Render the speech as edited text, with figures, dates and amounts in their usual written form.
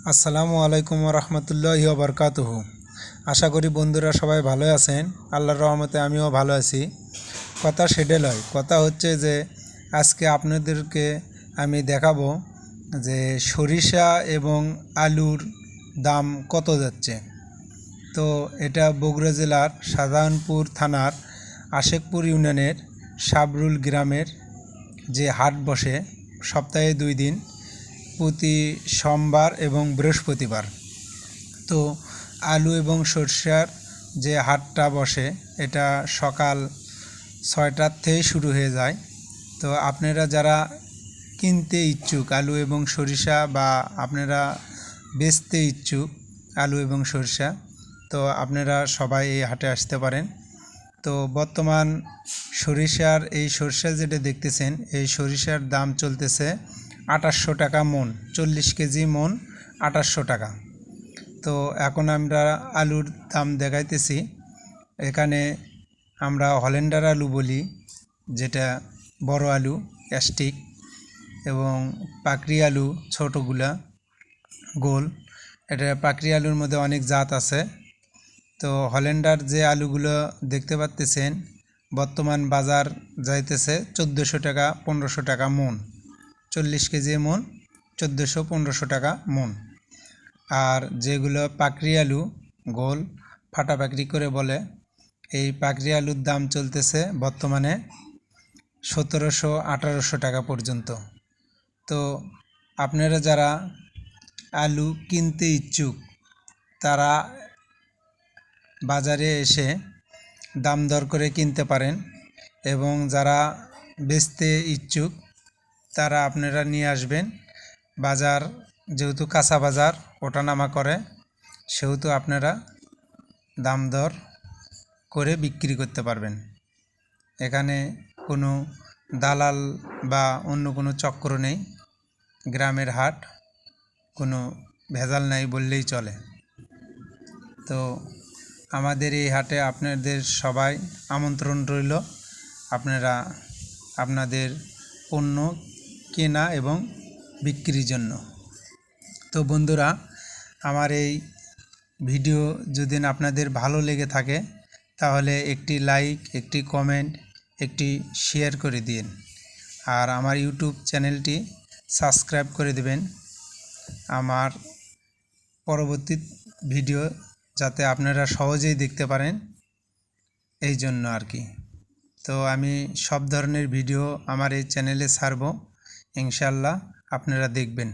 আসসালামু আলাইকুম রহমতুল্লাহি ওবরকাতুহু। আশা করি বন্ধুরা সবাই ভালো আছেন। আল্লাহর রহমতে আমিও ভালো আছি। কথা সেটা নয়, কথা হচ্ছে যে আজকে আপনাদেরকে আমি দেখাবো যে সরিষা এবং আলুর দাম কত যাচ্ছে। তো এটা বগুড়া জেলার শাহজাহানপুর থানার আশেকপুর ইউনিয়নের সাবরুল গ্রামের যে হাট বসে সপ্তাহে 2 দিন, প্রতি সোমবার এবং বৃহস্পতিবার। তো আলু এবং সরষের যে হাটটা বসে এটা সকাল 6টার থেকে শুরু হয়ে যায়। তো আপনারা যারা কিনতে ইচ্ছুক আলু এবং সরিষা, বা আপনারা বেচতে ইচ্ছুক আলু এবং সরিষা, তো আপনারা সবাই এই হাটে আসতে পারেন। তো বর্তমান এই সরিষা যেটা দেখতেছেন, এই সরিষার দাম চলতেছে 2800 টাকা মন, 40 কেজি মন 2800 টাকা। তো এখন আমরা আলুর দাম দেখাইতেছি। এখানে আমরা হল্যান্ডার আলু বলি, যেটা বড় আলু স্টিক, এবং পাকড়ি আলু ছোটোগুলা গোল। এটা পাকড়ি আলুর মধ্যে অনেক জাত আছে। তো হল্যান্ডার যে আলুগুলো দেখতে পাচ্তেছেন, বর্তমান বাজার যাইতেছে 1400 টাকা 1500 টাকা মন, 40 কেজি মন 1400-1500 টাকা মন। আর যেগুলো পাকড়ি আলু গোল ফাটা পাকড়ি করে বলে, এই পাকড়ি আলুর দাম চলতেছে বর্তমানে 1700-1800 টাকা পর্যন্ত। তো আপনারা যারা আলু কিনতে ইচ্ছুক তারা বাজারে এসে দাম দর করে কিনতে পারেন, এবং যারা বেচতে ইচ্ছুক তারা আপনারা নিয়ে আসবেন। বাজার যেহেতু কাঁচা বাজার ওঠানামা করে, সেহেতু আপনারা দাম দর করে বিক্রি করতে পারবেন। এখানে কোনো দালাল বা অন্য কোনো চক্র নেই। গ্রামের হাট, কোনো ভেজাল নাই বললেই চলে। তো আমাদের এই হাটে আপনাদের সবাই আমন্ত্রণ রইল, আপনারা আপনাদের পণ্য কেনা এবং বিক্রির জন্য। তো বন্ধুরা, আমার এই ভিডিও যদি আপনাদের ভালো লেগে থাকে তাহলে একটি লাইক, একটি কমেন্ট, একটি শেয়ার করে দিন। আর আমার ইউটিউব চ্যানেলটি সাবস্ক্রাইব করে দেবেন, আমার পরবর্তী ভিডিও যাতে আপনারা সহজেই দেখতে পারেন, এই জন্য আর কি। তো আমি সব ধরনের ভিডিও আমার এই চ্যানেলে ছাড়ব, ইনশাল্লাহ আপনারা দেখবেন।